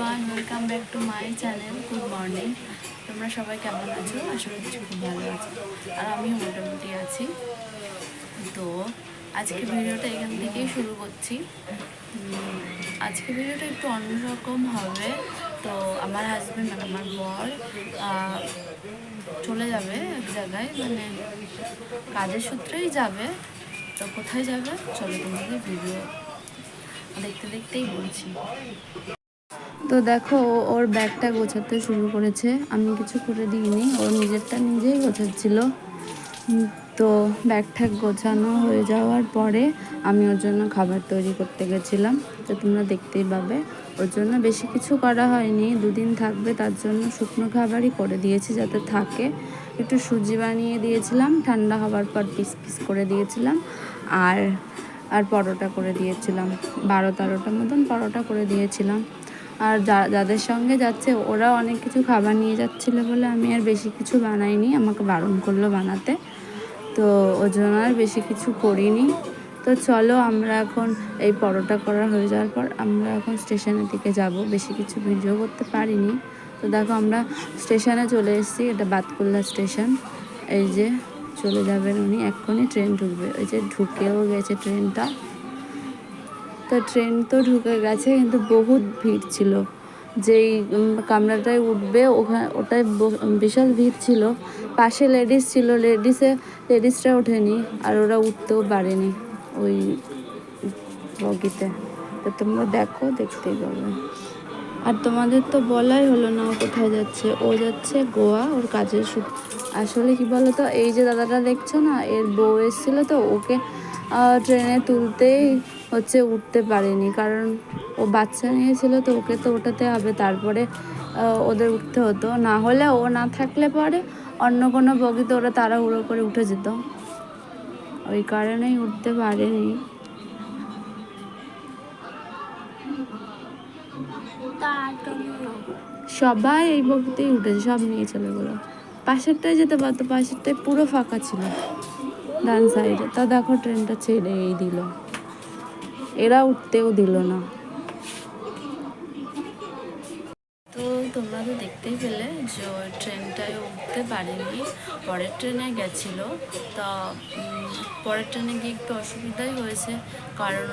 Everyone, welcome back to my channel. Good morning. তোমরা সবাই কেমন আছো? আশা করছি খুব ভালো আছো, আর আমিও মোটামুটি আছি। তো আজকে ভিডিওটা এখান থেকেই শুরু করছি। আজকে ভিডিওটা একটু অন্যরকম হবে। তো আমার হাজব্যান্ড মানে আমার বর চলে যাবে এক জায়গায়, মানে কাজের সূত্রেই যাবে। তো কোথায় যাবে চলো তোমাদের ভিডিও দেখতে দেখতেই বলছি। তো দেখো, ওর ব্যাগটা গোছাতে শুরু করেছে। আমি কিছু করে দিইনি, ওর নিজেরটা নিজেই গোছাচ্ছিল। তো ব্যাগ ঠ্যাগ গোছানো হয়ে যাওয়ার পরে আমি ওর জন্য খাবার তৈরি করতে গেছিলাম। তো তোমরা দেখতেই পাবে। ওর জন্য বেশি কিছু করা হয়নি, দুদিন থাকবে তার জন্য শুকনো খাবারই করে দিয়েছি যাতে থাকে। একটু সুজি বানিয়ে দিয়েছিলাম, ঠান্ডা হওয়ার পর পিস পিস করে দিয়েছিলাম। আর আর পরোটা করে দিয়েছিলাম, 12-13টা মতন পরোটা করে দিয়েছিলাম। আর যাদের সঙ্গে যাচ্ছে ওরা অনেক কিছু খাবার নিয়ে যাচ্ছিলো বলে আমি আর বেশি কিছু বানাইনি, আমাকে বারণ করলো বানাতে। তো ওই জন্য আর বেশি কিছু করিনি। তো চলো, আমরা এখন এই পরোটা করা হয়ে যাওয়ার পর আমরা এখন স্টেশনের দিকে যাব। বেশি কিছু ভিডিও করতে পারিনি। তো দেখো, আমরা স্টেশনে চলে এসেছি। এটা বাতকুল্লা স্টেশন। এই যে চলে যাবেন উনি, এক্ষুনি ট্রেন ঢুকবে। ওই যে ঢুকেও গেছে ট্রেনটা। তো ট্রেন তো ঢুকে গেছে, কিন্তু বহুত ভিড় ছিল। যেই কামরাটায় উঠবে ওটায় বিশাল ভিড় ছিল। পাশে লেডিস ছিল, লেডিসরা ওঠেনি, আর ওরা উঠতেও পারেনি ওই বগিতে। তো তোমরা দেখো, দেখতেই পাবে। আর তোমাদের তো বলাই হলো না ও কোথায় যাচ্ছে। ও যাচ্ছে গোয়া, ওর কাজের আসলে কি বলো তো, এই যে দাদাটা দেখছো না, এর বউ এসেছিলো, তো ওকে ট্রেনে তুলতেই উঠতে পারেনি, কারণ ও বাচ্চা নিয়েছিল। তো ওকে তো ওঠাতে হবে, তারপরে ওদের উঠতে হতো। না হলে ও না থাকলে পরে অন্য কোনো বগিতে ওরা তাড়াহুড়ো করে উঠে যেত, ওই কারণেই উঠতে পারেনি। সবাই এই বগিতেই উঠেছে, সব নিয়ে চলে গেলো। পাশেরটায় যেতে পারতো, পাশেরটায় পুরো ফাঁকা ছিল ডান সাইডে। তা দেখো, ট্রেনটা ছেড়েই দিল, এরা উঠতেও দিল না। তো তোমরা তো দেখতেই পেলে যে ওই ট্রেনটায় উঠতে পারেনি, পরের ট্রেনে গেছিলো। তা পরের ট্রেনে গিয়ে একটু অসুবিধাই হয়েছে, কারণ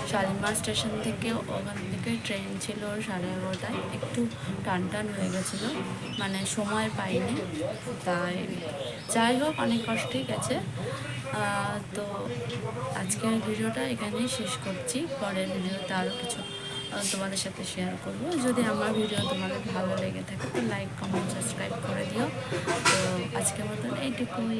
শালিমার স্টেশন থেকে ওখান থেকে ট্রেন ছিল 11:30টায়। একটু টান হয়ে গেছিলো, মানে সময় পাইনি। তাই যাই হোক, অনেক কষ্টই গেছে। তো আজকের ভিডিওটা এখানেই শেষ করছি। পরের ভিডিওতে আরও কিছু তোমাদের সাথে শেয়ার করব। যদি আমার ভিডিও তোমাদের ভালো লেগে থাকে তো লাইক, কমেন্ট, সাবস্ক্রাইব করে দিও। তো আজকের মতন এইটুকুই।